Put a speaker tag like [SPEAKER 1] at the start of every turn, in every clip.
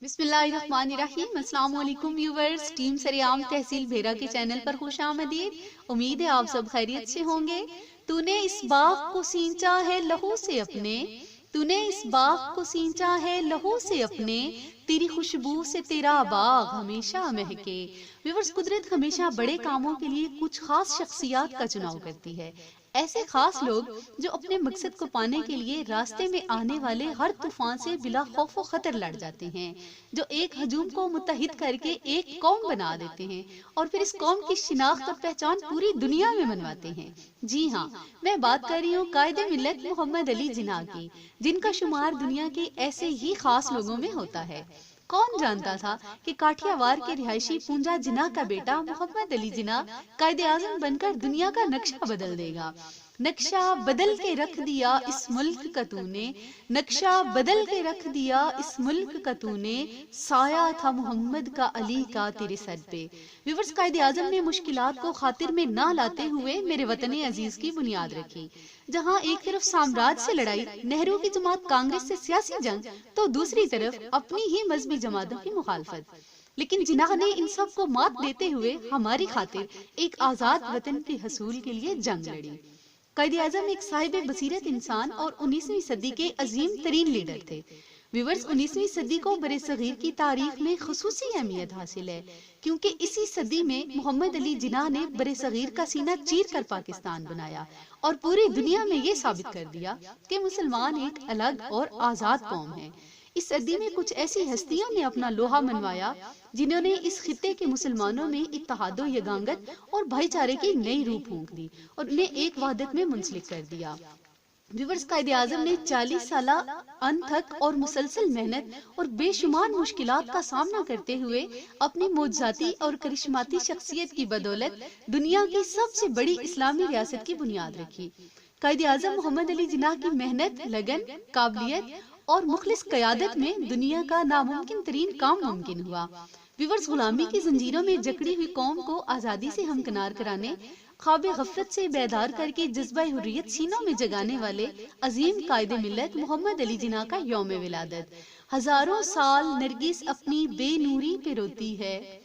[SPEAKER 1] بسم اللہ الرحمن الرحیم۔ السلام علیکم ویورز، ٹیم سریام تحصیل بھیرا کے چینل پر خوش آمدید۔ امید ہے آپ سب خیریت سے ہوں گے۔ تو نے اس باغ کو سینچا ہے لہو سے اپنے، تو نے اس باغ کو سینچا ہے لہو سے اپنے، تیری خوشبو سے تیرا باغ ہمیشہ مہکے۔ ویورز، قدرت ہمیشہ بڑے کاموں کے لیے کچھ خاص شخصیات کا چناؤ کرتی ہے۔ ایسے خاص لوگ جو اپنے مقصد کو پانے کے لیے راستے میں آنے والے ہر طوفان سے بلا خوف و خطر لڑ جاتے ہیں، جو ایک ہجوم کو متحد کر کے ایک قوم بنا دیتے ہیں اور پھر اس قوم کی شناخت اور پہچان پوری دنیا میں منواتے ہیں۔ جی ہاں، میں بات کر رہی ہوں قائد ملت محمد علی جناح کی، جن کا شمار دنیا کے ایسے ہی خاص لوگوں میں ہوتا ہے۔ کون جانتا تھا کہ کاٹھیا وار کے رہائشی پونجا جناح کا بیٹا محمد علی جناح قائد اعظم بن کر دنیا کا نقشہ بدل دے گا۔ نقشہ بدل کے رکھ دیا اس ملک کا تو نے، نقشہ بدل کے رکھ دیا اس ملک کا تو نے، سایہ تھا محمد کا علی کا تیرے سر پہ۔ ویورز، قائد اعظم نے مشکلات کو خاطر میں نہ لاتے ہوئے میرے وطن عزیز کی بنیاد رکھی، جہاں ایک طرف سامراج سے لڑائی، نہرو کی جماعت کانگریس سے سیاسی جنگ، تو دوسری طرف اپنی ہی مذہبی جماعتوں کی مخالفت۔ لیکن جناح نے ان سب کو مات دیتے ہوئے ہماری خاطر ایک آزاد وطن کے حصول کے لیے جنگ لڑی۔ قائد اعظم ایک صاحب بصیرت انسان اور 19ویں صدی کے عظیم ترین لیڈر تھے۔ ویورز، 19ویں صدی کو برِ صغیر کی تاریخ میں خصوصی اہمیت حاصل ہے، کیونکہ اسی صدی میں محمد علی جناح نے برِ صغیر کا سینہ چیر کر پاکستان بنایا اور پوری دنیا میں یہ ثابت کر دیا کہ مسلمان ایک الگ اور آزاد قوم ہے۔ اس صدی میں کچھ ایسی ہستیوں نے اپنا لوہا منوایا جنہوں نے اس خطے کے مسلمانوں میں اتحاد و یگانگت اور بھائی چارے کی نئی روح پھونک دی اور انہیں ایک وحدت میں منسلک کر دیا۔ ویورز، قائد اعظم نے 40 سالہ انتھک اور مسلسل محنت اور بے شمار مشکلات کا سامنا کرتے ہوئے اپنی معجزاتی اور کرشماتی شخصیت کی بدولت دنیا کی سب سے بڑی اسلامی ریاست کی بنیاد رکھی۔ قائد اعظم محمد علی جناح کی محنت، لگن، قابلیت اور مخلص قیادت میں دنیا کا ناممکن ترین کام ممکن ہوا۔ ویورز، غلامی کی زنجیروں میں جکڑی ہوئی قوم کو آزادی سے ہمکنار کرانے، خواب غفلت سے بیدار کر کے جذبہ حریت سینوں میں جگانے والے عظیم قائد ملت محمد علی جناح کا یوم ولادت۔ ہزاروں سال نرگس اپنی بے نوری پہ روتی ہے،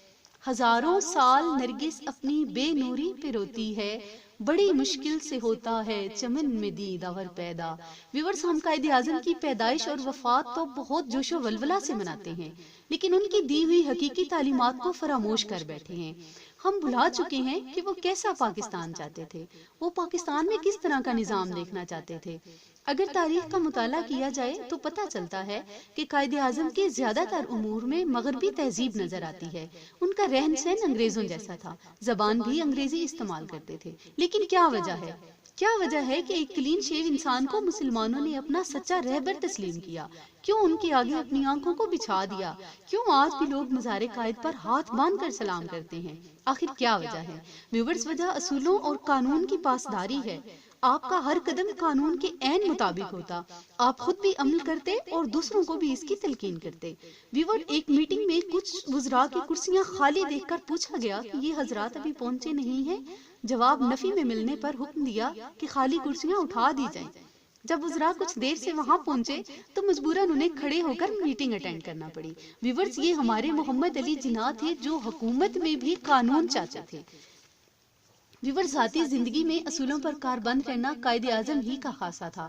[SPEAKER 1] ہزاروں سال نرگس اپنی بے نوری پہ روتی ہے، بڑی مشکل سے ہوتا ہے چمن میں دید اور پیدا۔ ویورز، ہم قائد اعظم کی پیدائش اور وفات تو بہت جوش و ولولہ سے مناتے ہیں، لیکن ان کی دی ہوئی حقیقی تعلیمات کو فراموش کر بیٹھے ہیں۔ ہم بھلا چکے ہیں کہ وہ کیسا پاکستان چاہتے تھے، وہ پاکستان میں کس طرح کا نظام دیکھنا چاہتے تھے۔ اگر تاریخ کا مطالعہ کیا جائے تو پتہ چلتا ہے کہ قائد اعظم کے زیادہ تر امور میں مغربی تہذیب نظر آتی ہے۔ ان کا رہن سہن انگریزوں جیسا تھا، زبان بھی انگریزی استعمال کرتے تھے۔ لیکن کیا وجہ ہے؟ کیا وجہ ہے کہ ایک کلین شیو انسان کو مسلمانوں نے اپنا سچا رہبر تسلیم کیا؟ کیوں ان کے آگے اپنی آنکھوں کو بچھا دیا؟ کیوں آج بھی لوگ مزار قائد پر ہاتھ باندھ کر سلام کرتے ہیں؟ آخر کیا وجہ ہے؟ ویورز، وجہ اصولوں اور قانون کی پاسداری ہے۔ آپ کا ہر قدم قانون کے عین مطابق ہوتا، آپ خود بھی عمل کرتے اور دوسروں کو بھی اس کی تلقین کرتے۔ ویور، ایک میٹنگ میں کچھ وزراء کی کرسیاں خالی دیکھ کر پوچھا گیا کہ یہ حضرات ابھی پہنچے نہیں ہیں؟ جواب نفی میں ملنے پر حکم دیا کہ خالی کرسیاں اٹھا دی جائیں۔ جب وزراء کچھ دیر سے وہاں پہنچے تو مجبوراً انہیں کھڑے ہو کر میٹنگ اٹینڈ کرنا پڑی۔ ویورز، یہ ہمارے محمد علی جناح تھے جو حکومت میں بھی قانون چاہتے تھے۔ ویورز، ذاتی زندگی میں اصولوں پر کاربند رہنا قائد اعظم ہی کا خاصہ تھا۔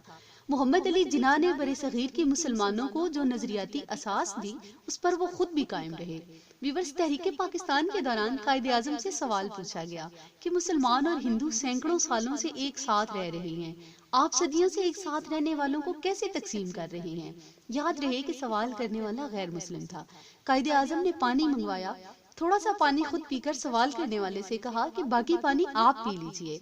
[SPEAKER 1] محمد علی جناح نے برِ صغیر کی مسلمانوں کو جو نظریاتی اساس دی، اس پر وہ خود بھی قائم رہے۔ ویورز، تحریک پاکستان کے دوران قائد اعظم سے سوال پوچھا گیا کہ مسلمان اور ہندو سینکڑوں سالوں سے ایک ساتھ رہ رہے ہیں، آپ صدیوں سے ایک ساتھ رہنے والوں کو کیسے تقسیم کر رہے ہیں؟ یاد رہے کہ سوال کرنے والا غیر مسلم تھا۔ قائد اعظم نے پانی منگوایا، تھوڑا سا پانی خود پی کر سوال کرنے والے سے کہا کہ باقی پانی آپ پی لیجئے۔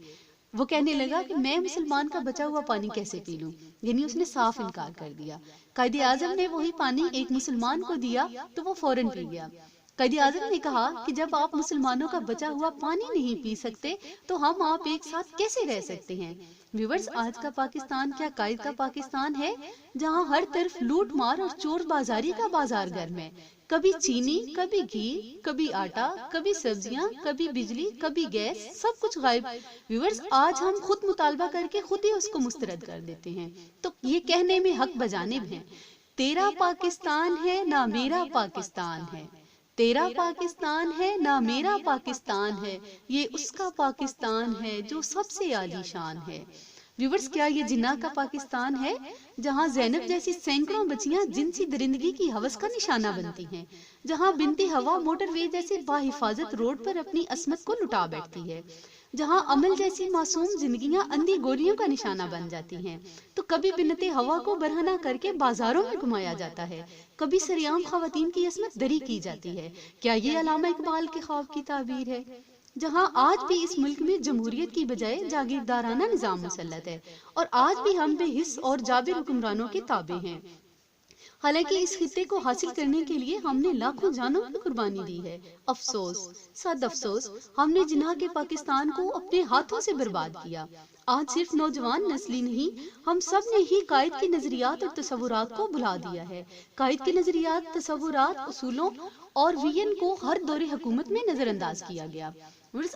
[SPEAKER 1] وہ کہنے لگا کہ میں مسلمان کا بچا ہوا پانی کیسے پی لوں، یعنی اس نے صاف انکار کر دیا۔ قائد اعظم نے وہی پانی ایک مسلمان کو دیا تو وہ فوراً پی گیا۔ قائد اعظم نے کہا کہ جب آپ مسلمانوں کا بچا ہوا پانی نہیں پی سکتے تو ہم آپ ایک ساتھ کیسے رہ سکتے ہیں؟ ویورز، آج کا پاکستان کیا قائد کا پاکستان ہے، جہاں ہر طرف لوٹ مار اور چور بازاری کا بازار گرم ہے؟ کبھی چینی، کبھی گھی، کبھی آٹا، کبھی سبزیاں، کبھی بجلی، کبھی گیس، سب کچھ غائب۔ ویورز، آج ہم خود مطالبہ کر کے خود ہی اس کو مسترد کر دیتے ہیں، تو یہ کہنے میں حق بجانب ہیں تیرا پاکستان ہے نہ میرا پاکستان ہے، تیرا پاکستان ہے نہ میرا پاکستان ہے، یہ اس کا پاکستان ہے جو سب سے عالی شان ہے۔ ویورز، کیا یہ جناح کا پاکستان ہے جہاں زینب جیسی سینکڑوں بچیاں جنسی درندگی کی ہوس کا نشانہ بنتی ہیں، جہاں بنت ہوا موٹر وے جیسے باحفاظت روڈ پر اپنی عصمت کو لٹا بیٹھتی ہے، جہاں عمل جیسی معصوم زندگیاں اندھی گولیوں کا نشانہ بن جاتی ہیں، تو کبھی بنت ہوا کو برہنہ کر کے بازاروں میں گھمایا جاتا ہے، کبھی سریعام خواتین کی عصمت دری کی جاتی ہے۔ کیا یہ علامہ اقبال کے خواب کی تعبیر ہے؟ جہاں آج بھی اس ملک میں جمہوریت کی بجائے جاگیردارانہ نظام مسلط ہے، اور آج بھی ہم بے حس اور جابر حکمرانوں کے تابع ہیں، حالانکہ اس خطے کو حاصل کرنے کے لیے ہم نے لاکھوں جانوں کی قربانی دی ہے۔ افسوس، صد افسوس، ہم نے جناح کے پاکستان کو اپنے ہاتھوں سے برباد کیا۔ آج صرف نوجوان نسلی نہیں، ہم سب نے ہی قائد کے نظریات اور تصورات کو بھلا دیا ہے۔ قائد کے نظریات، تصورات، اصولوں اور ویژن کو ہر دور حکومت میں نظر انداز کیا گیا۔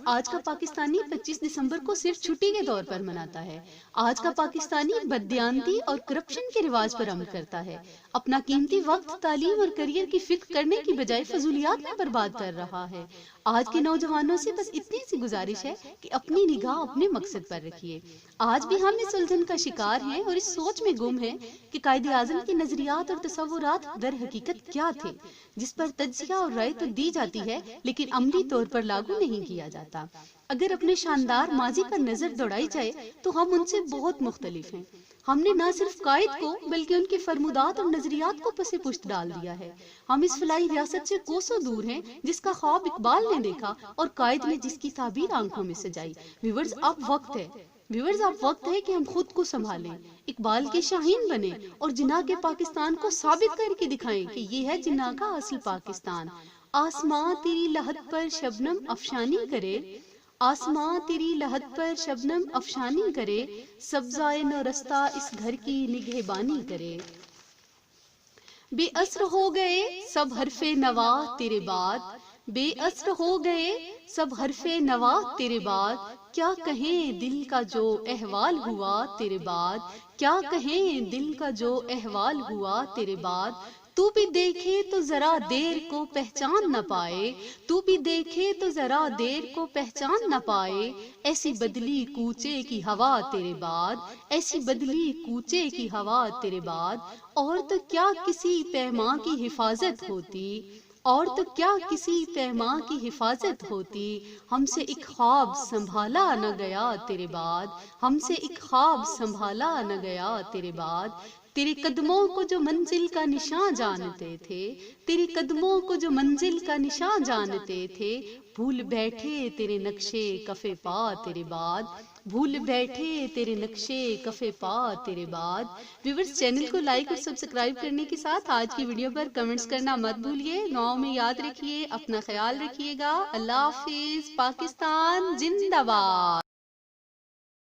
[SPEAKER 1] آج کا پاکستانی 25 دسمبر کو صرف چھٹی کے طور پر مناتا ہے۔ آج کا پاکستانی بددیانتی اور کرپشن کے رواج پر عمل کرتا ہے، اپنا قیمتی وقت تعلیم اور کیریئر کی فکر کرنے کی بجائے فضولیات میں برباد کر رہا ہے۔ آج کے نوجوانوں سے بس اتنی سی گزارش ہے کہ اپنی نگاہ اپنے مقصد پر رکھیے۔ آج بھی ہم اس الجھن کا شکار ہیں اور اس سوچ میں گم ہیں کہ قائد اعظم کے نظریات اور تصورات در حقیقت کیا تھے، جس پر تجزیہ اور رائے تو دی جاتی ہے لیکن عملی طور پر لاگو نہیں کیا جاتا۔ اگر اپنے شاندار ماضی پر نظر دوڑائی جائے تو ہم ان سے بہت مختلف ہیں۔ ہم نے نہ صرف قائد کو بلکہ ان کے فرمودات اور نظریات کو پس پشت ڈال دیا ہے۔ ہم اس فلاحی ریاست سے کوسوں دور ہیں جس کا خواب اقبال نے دیکھا اور قائد نے جس کی تعبیر آنکھوں میں سجائی۔ ویورز، اب وقت ہے کہ ہم خود کو سنبھالیں، اقبال کے شاہین بنیں اور جناح کے پاکستان کو ثابت کر کے دکھائیں کہ یہ ہے جناح کا اصل پاکستان۔ آسماں تیری لحد پر شبنم افشانی کرے، آسماں تیری لحد پر شبنم افشانی کرے، سبزائے نو رستہ اس گھر کی نگہبانی کرے۔ بے اثر ہو گئے سب حرف نوا تیرے بعد، بے اثر ہو گئے سب حرف نوا تیرے بعد، کیا کہیں دل کا جو احوال ہوا تیرے بعد، کیا کہیں دل کا جو احوال ہوا تیرے بعد۔ تو بھی دیکھے تو ذرا دیر کو پہچان نہ پائے، تو بھی دیکھے تو ذرا دیر کو پہچان نہ پائے، ایسی بدلی کوچے کی ہوا تیرے بعد، ایسی بدلی کوچے کی ہوا تیرے بعد۔ اور تو کیا کسی پیماں کی حفاظت ہوتی، اور تو کیا کسی پیماں کی حفاظت ہوتی، ہم سے ایک خواب سنبھالا نہ گیا تیرے بعد، ہم سے ایک خواب سنبھالا نہ گیا تیرے بعد۔ تیرے قدموں کو جو منزل کا نشان جانتے تھے، تیرے قدموں کو جو منزل کا نشان جانتے تھے، بھول بیٹھے تیرے نقشے کفے پا تیرے بعد، بھول بیٹھے تیرے نقشے کفے پا تیرے بعد۔ ویورز، چینل کو لائک اور سبسکرائب کرنے کے ساتھ آج کی ویڈیو پر کمنٹس کرنا مت بھولیے۔ دعاؤں میں یاد رکھیے، اپنا خیال رکھیے گا۔ اللہ حافظ۔ پاکستان زندہ باد۔